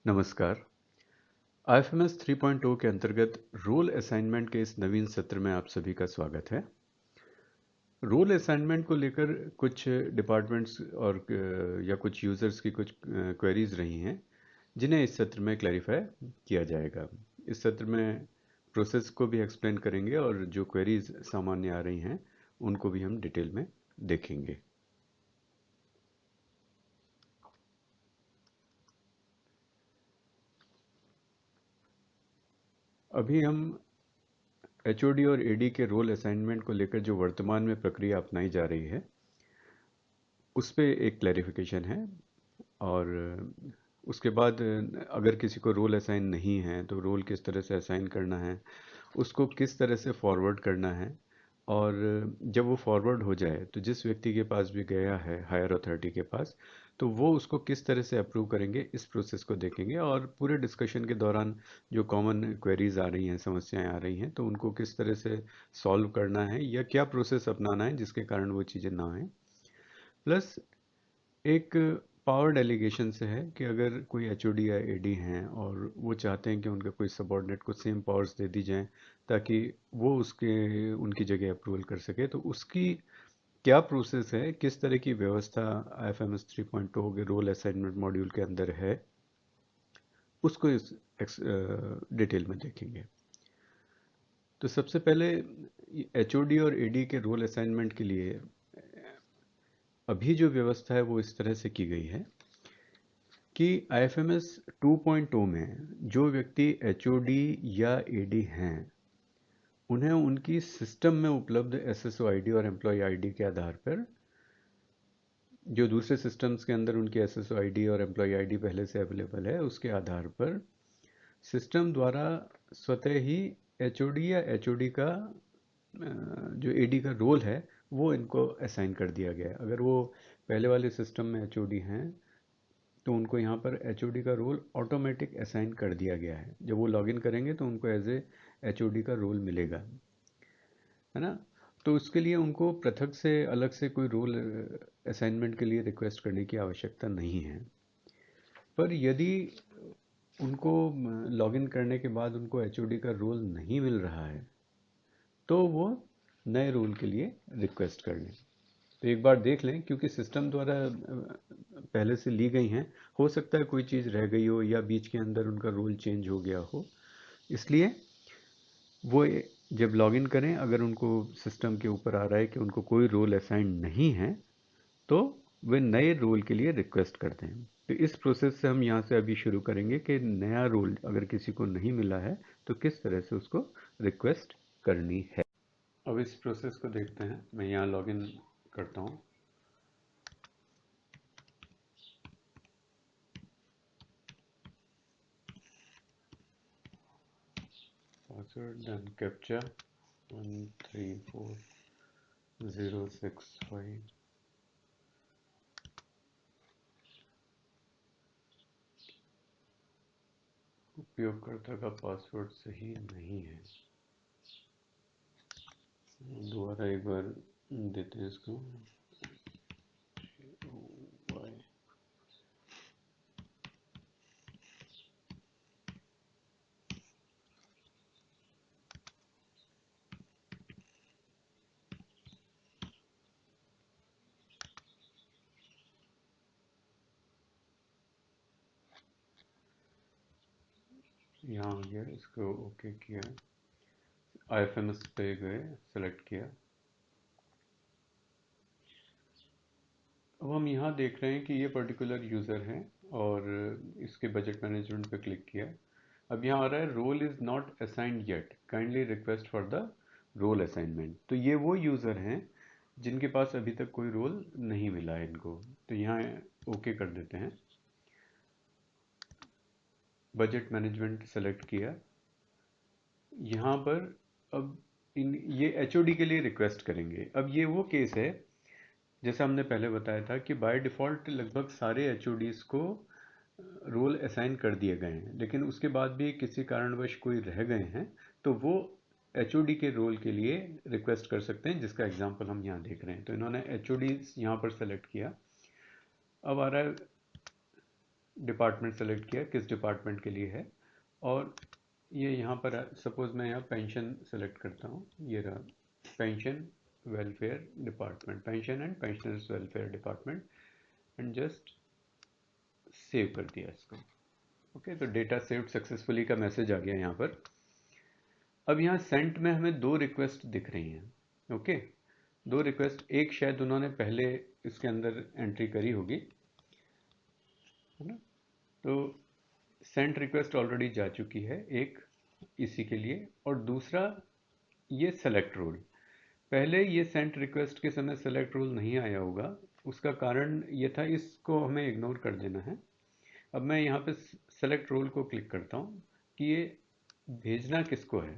नमस्कार। IFMS 3.0 के अंतर्गत रोल असाइनमेंट के इस नवीन सत्र में आप सभी का स्वागत है। रोल असाइनमेंट को लेकर कुछ डिपार्टमेंट्स और या कुछ यूज़र्स की कुछ क्वेरीज रही हैं जिन्हें इस सत्र में क्लैरिफाई किया जाएगा। इस सत्र में प्रोसेस को भी एक्सप्लेन करेंगे और जो क्वेरीज सामान्य आ रही हैं उनको भी हम डिटेल में देखेंगे। अभी हम HOD और AD के रोल असाइनमेंट को लेकर जो वर्तमान में प्रक्रिया अपनाई जा रही है उस पे एक क्लैरिफिकेशन है। और उसके बाद अगर किसी को रोल असाइन नहीं है तो रोल किस तरह से असाइन करना है, उसको किस तरह से फॉरवर्ड करना है, और जब वो फॉरवर्ड हो जाए तो जिस व्यक्ति के पास भी गया है हायर अथॉरिटी के पास, तो वो उसको किस तरह से अप्रूव करेंगे, इस प्रोसेस को देखेंगे। और पूरे डिस्कशन के दौरान जो कॉमन क्वेरीज आ रही हैं, समस्याएं आ रही हैं, तो उनको किस तरह से सॉल्व करना है या क्या प्रोसेस अपनाना है जिसके कारण वो चीज़ें ना आए। प्लस एक पावर डेलीगेशन से है कि अगर कोई HOD या AD हैं और वो चाहते हैं कि उनका कोई सबॉर्डिनेट को सेम पावर्स दे दी जाएं ताकि वो उसके उनकी जगह अप्रूवल कर सके, तो उसकी क्या प्रोसेस है, किस तरह की व्यवस्था IFMS 3.0 के रोल असाइनमेंट मॉड्यूल के अंदर है, उसको इस डिटेल में देखेंगे। तो सबसे पहले HOD और AD के रोल असाइनमेंट के लिए अभी जो व्यवस्था है वो इस तरह से की गई है कि IFMS 2.0 में जो व्यक्ति HOD या AD हैं उन्हें उनकी सिस्टम में उपलब्ध SSO ID और एम्प्लॉय ID के आधार पर, जो दूसरे सिस्टम्स के अंदर उनकी SSO ID और एम्प्लॉय ID पहले से अवेलेबल है, उसके आधार पर सिस्टम द्वारा स्वतः ही HOD या HOD का जो AD का रोल है वो इनको असाइन कर दिया गया है। अगर वो पहले वाले सिस्टम में HOD हैं तो उनको यहाँ पर HOD का रोल ऑटोमेटिक असाइन कर दिया गया है। जब वो लॉगिन करेंगे तो उनको एज ए HOD का रोल मिलेगा, है ना। तो उसके लिए उनको पृथक से अलग से कोई रोल असाइनमेंट के लिए रिक्वेस्ट करने की आवश्यकता नहीं है। पर यदि उनको लॉगिन करने के बाद उनको HOD का रोल नहीं मिल रहा है तो वो नए रोल के लिए रिक्वेस्ट कर लें। तो एक बार देख लें, क्योंकि सिस्टम द्वारा पहले से ली गई हैं, हो सकता है कोई चीज़ रह गई हो या बीच के अंदर उनका रोल चेंज हो गया हो, इसलिए वो जब लॉगिन करें अगर उनको सिस्टम के ऊपर आ रहा है कि उनको कोई रोल असाइन नहीं है तो वे नए रोल के लिए रिक्वेस्ट करते हैं। तो इस प्रोसेस से हम यहाँ से अभी शुरू करेंगे कि नया रोल अगर किसी को नहीं मिला है तो किस तरह से उसको रिक्वेस्ट करनी है। अब इस प्रोसेस को देखते हैं। मैं यहाँ लॉगिन करता हूँ। Password then captcha 134065। उपयोगकर्ता का पासवर्ड सही नहीं है। दोबारा एक बार देते हैं इसको। यहाँ आ गया, इसको ओके किया, IFMS पे गए, सेलेक्ट किया। अब हम यहाँ देख रहे हैं कि ये पर्टिकुलर यूज़र है और इसके बजट मैनेजमेंट पे क्लिक किया। अब यहाँ आ रहा है role is not assigned yet, kindly request for the role assignment. तो ये वो यूज़र हैं जिनके पास अभी तक कोई रोल नहीं मिला है इनको। तो यहाँ ओके कर देते हैं। बजट मैनेजमेंट सेलेक्ट किया। यहाँ पर अब ये HOD के लिए रिक्वेस्ट करेंगे। अब ये वो केस है जैसा हमने पहले बताया था कि बाय डिफ़ॉल्ट लगभग सारे HODs को रोल असाइन कर दिए गए हैं, लेकिन उसके बाद भी किसी कारणवश कोई रह गए हैं तो वो HOD के रोल के लिए रिक्वेस्ट कर सकते हैं, जिसका एग्जांपल हम यहाँ देख रहे हैं। तो इन्होंने HOD यहाँ पर सेलेक्ट किया। अब आ रहा है डिपार्टमेंट सेलेक्ट किया, किस डिपार्टमेंट के लिए है, और ये यहाँ पर सपोज मैं यहाँ पेंशन सेलेक्ट करता हूँ, ये रहा pension welfare department, pension and pensioners welfare department, and just save कर दिया इसको। ओके, तो डेटा सेव्ड सक्सेसफुली का मैसेज आ गया यहाँ पर। अब यहाँ सेंट में हमें 2 रिक्वेस्ट दिख रही हैं। ओके, 2 रिक्वेस्ट, एक शायद उन्होंने पहले इसके अंदर एंट्री करी होगी, है ना, तो सेंट रिक्वेस्ट ऑलरेडी जा चुकी है एक इसी के लिए, और दूसरा ये सेलेक्ट रोल। पहले ये सेंट रिक्वेस्ट के समय सेलेक्ट रोल नहीं आया होगा, उसका कारण ये था, इसको हमें इग्नोर कर देना है। अब मैं यहाँ पे सेलेक्ट रोल को क्लिक करता हूँ कि ये भेजना किसको है,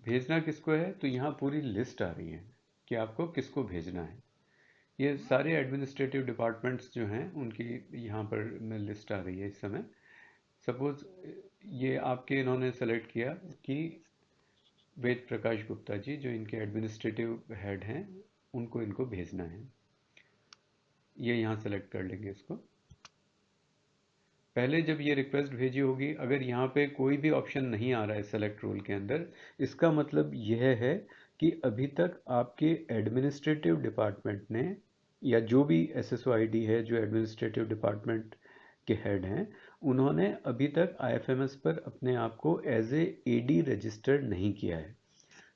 भेजना किसको है, तो यहाँ पूरी लिस्ट आ रही है कि आपको किसको भेजना है। ये सारे एडमिनिस्ट्रेटिव डिपार्टमेंट्स जो हैं उनकी यहाँ पर में लिस्ट आ रही है इस समय। सपोज ये आपके इन्होंने सेलेक्ट किया कि वेद प्रकाश गुप्ता जी जो इनके एडमिनिस्ट्रेटिव हेड हैं उनको इनको भेजना है, ये यहाँ सेलेक्ट कर लेंगे इसको। पहले जब ये रिक्वेस्ट भेजी होगी, अगर यहाँ पे कोई भी ऑप्शन नहीं आ रहा है सेलेक्ट रोल के अंदर, इसका मतलब यह है कि अभी तक आपके एडमिनिस्ट्रेटिव डिपार्टमेंट ने, या जो भी एसएसओ आईडी है जो एडमिनिस्ट्रेटिव डिपार्टमेंट के हेड हैं, उन्होंने अभी तक आईएफएमएस पर अपने आप को एज ए एडी रजिस्टर्ड नहीं किया है।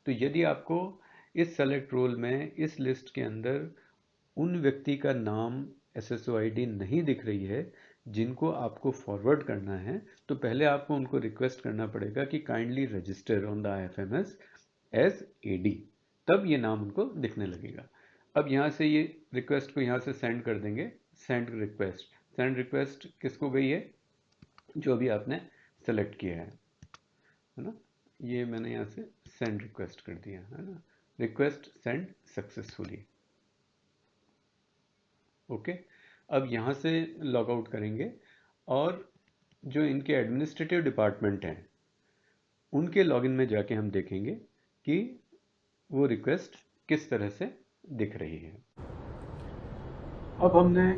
तो यदि आपको इस सेलेक्ट रोल में इस लिस्ट के अंदर उन व्यक्ति का नाम एसएसओ आईडी नहीं दिख रही है जिनको आपको फॉरवर्ड करना है, तो पहले आपको उनको रिक्वेस्ट करना पड़ेगा कि kindly register on the IFMS as AD, तब ये नाम उनको दिखने लगेगा। अब यहाँ से ये रिक्वेस्ट को यहाँ से सेंड कर देंगे, सेंड रिक्वेस्ट। सेंड रिक्वेस्ट किसको गई है, जो अभी आपने सेलेक्ट किया है ना, ये मैंने यहाँ से सेंड रिक्वेस्ट कर दिया है ना, रिक्वेस्ट सेंड सक्सेसफुली। ओके, अब यहाँ से लॉग आउट करेंगे और जो इनके एडमिनिस्ट्रेटिव डिपार्टमेंट हैं उनके लॉगिन में जाके हम देखेंगे कि वो रिक्वेस्ट किस तरह से दिख रही है। अब हमने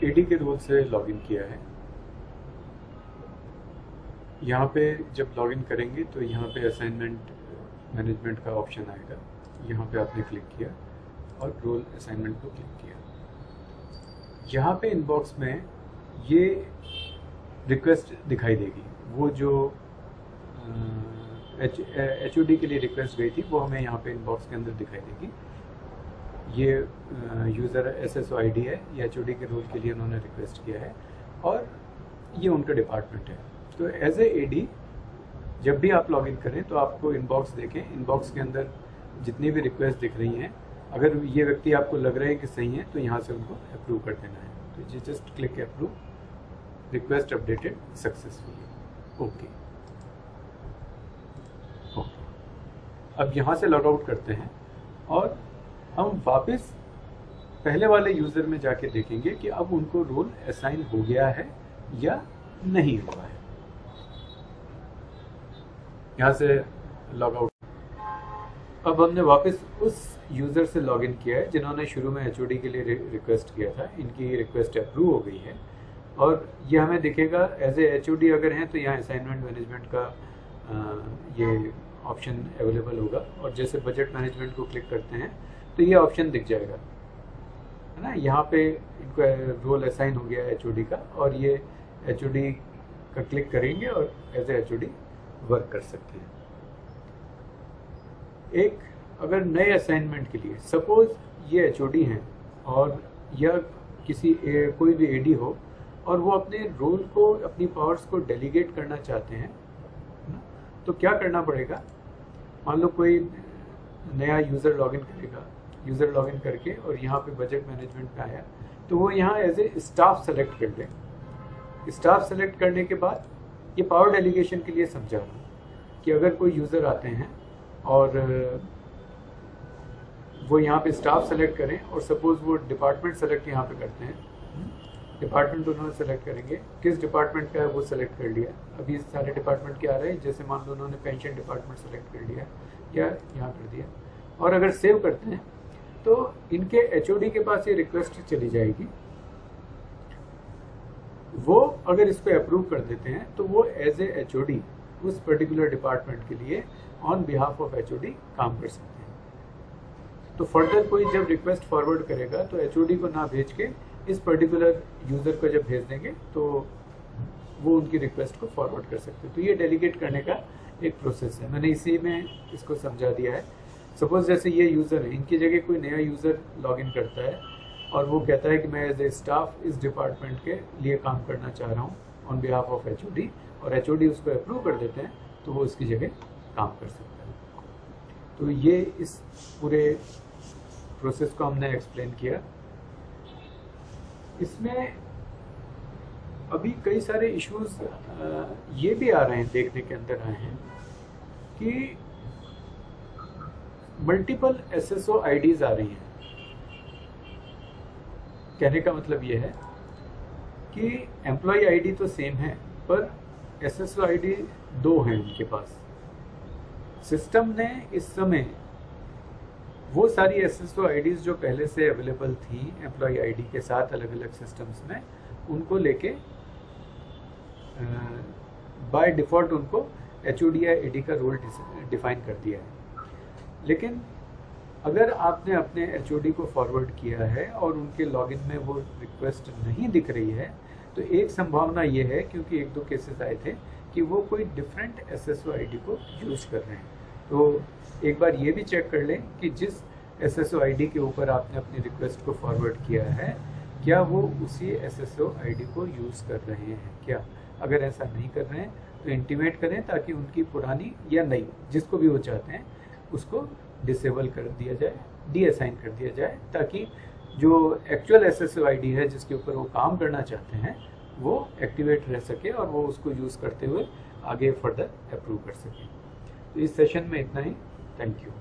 एडी के रोल से लॉगिन किया है। यहाँ पे जब लॉगिन करेंगे तो यहाँ पे असाइनमेंट मैनेजमेंट का ऑप्शन आएगा, यहाँ पे आपने क्लिक किया और रोल असाइनमेंट को क्लिक किया। यहाँ पे इनबॉक्स में ये रिक्वेस्ट दिखाई देगी, वो जो एचओडी के लिए रिक्वेस्ट गई थी वो हमें यहाँ पे इनबॉक्स के अंदर दिखाई देगी। ये यूज़र एसएसओ आईडी है, ये एचओडी के रोल के लिए उन्होंने रिक्वेस्ट किया है और ये उनका डिपार्टमेंट है। तो एज ए एडी जब भी आप लॉगिन करें तो आपको इनबॉक्स देखें, इनबॉक्स के अंदर जितनी भी रिक्वेस्ट दिख रही हैं, अगर ये व्यक्ति आपको लग रहा है कि सही है तो यहाँ से उनको अप्रूव कर देना है। तो ये just click approve, request updated successfully. Okay, अब यहाँ से लॉग आउट करते हैं और हम वापस पहले वाले यूज़र में जाके देखेंगे कि अब उनको रोल असाइन हो गया है या नहीं हुआ है। यहाँ से लॉग आउट। अब हमने वापस उस यूज़र से लॉगिन किया है जिन्होंने शुरू में एचओडी के लिए रिक्वेस्ट किया था, इनकी रिक्वेस्ट अप्रूव हो गई है और ये हमें दिखेगा एज ए एचओडी अगर हैं तो यहाँ असाइनमेंट मैनेजमेंट का ये ऑप्शन अवेलेबल होगा और जैसे बजट मैनेजमेंट को क्लिक करते हैं तो ये ऑप्शन दिख जाएगा, है ना। यहाँ पे इनको रोल असाइन हो गया है एचओडी का और ये एचओडी का क्लिक करेंगे और एज ए एचओडी वर्क कर सकते हैं। एक अगर नए असाइनमेंट के लिए सपोज ये एचओडी हैं और या किसी कोई भी एडी हो और वो अपने रोल को, अपनी पावर्स को डेलीगेट करना चाहते हैं, तो क्या करना पड़ेगा। मान लो कोई नया यूज़र लॉगिन करेगा, यूज़र लॉगिन करके और यहाँ पे बजट मैनेजमेंट पे आया तो वो यहाँ एज ए स्टाफ सेलेक्ट कर दें। स्टाफ सेलेक्ट करने के बाद ये पावर डेलीगेशन के लिए समझा रहा कि अगर कोई यूज़र आते हैं और वो यहाँ पे स्टाफ सेलेक्ट करें और सपोज वो डिपार्टमेंट सेलेक्ट यहाँ पे करते हैं, डिपार्टमेंट उन्होंने सेलेक्ट करेंगे, किस डिपार्टमेंट का है वो सेलेक्ट कर लिया। अभी सारे डिपार्टमेंट के आ रहे हैं, जैसे मान लो उन्होंने पेंशन डिपार्टमेंट सेलेक्ट कर लिया या यहाँ कर दिया और अगर सेव करते हैं तो इनके एचओडी के पास ये रिक्वेस्ट चली जाएगी वो अगर इसको अप्रूव कर देते हैं तो वो एज ए HOD उस पर्टिकुलर डिपार्टमेंट के लिए ऑन बिहाफ ऑफ HOD काम कर सकते हैं। तो फर्दर कोई जब रिक्वेस्ट फॉरवर्ड करेगा तो HOD को ना भेज के इस पर्टिकुलर यूज़र को जब भेज देंगे तो वो उनकी रिक्वेस्ट को फॉरवर्ड कर सकते हैं। तो ये डेलीगेट करने का एक प्रोसेस है, मैंने इसी में इसको समझा दिया है। सपोज जैसे ये यूज़र है, इनकी जगह कोई नया यूज़र लॉगिन करता है और वो कहता है कि मैं एज ए स्टाफ इस डिपार्टमेंट के लिए काम करना चाह रहा हूँ ऑन बिहाफ ऑफ HOD, और HOD उसको अप्रूव कर देते हैं तो वो उसकी जगह काम कर सकता है। तो ये इस पूरे प्रोसेस को हमने एक्सप्लेन किया। इसमें अभी कई सारे इश्यूज ये भी आ रहे हैं, देखने के अंदर आए हैं कि मल्टीपल SSO IDs आ रही हैं। कहने का मतलब ये है कि एम्प्लॉय ID तो सेम है पर SSO ID 2 हैं उनके पास। सिस्टम ने इस समय वो सारी SSO IDs जो पहले से अवेलेबल थी एम्प्लॉय ID के साथ अलग अलग सिस्टम्स में, उनको लेके बाय डिफ़ॉल्ट उनको HOD या AD का रोल डिफाइन कर दिया है। लेकिन अगर आपने अपने HOD को फॉरवर्ड किया है और उनके लॉगिन में वो रिक्वेस्ट नहीं दिख रही है तो एक संभावना ये है, क्योंकि 1-2 केसेस आए थे कि वो कोई डिफरेंट SSO ID को यूज़ कर रहे हैं। तो एक बार ये भी चेक कर लें कि जिस SSO ID के ऊपर आपने अपनी रिक्वेस्ट को फॉरवर्ड किया है क्या वो उसी SSO ID को यूज़ कर रहे हैं क्या। अगर ऐसा नहीं कर रहे हैं तो इंटीमेट करें ताकि उनकी पुरानी या नई जिसको भी वो चाहते हैं उसको डिसेबल कर दिया जाए, डीअसाइन कर दिया जाए, ताकि जो एक्चुअल SSO ID है जिसके ऊपर वो काम करना चाहते हैं वो एक्टिवेट रह सके और वो उसको यूज़ करते हुए आगे फर्दर अप्रूव कर सके। तो इस सेशन में इतना ही। Thank you.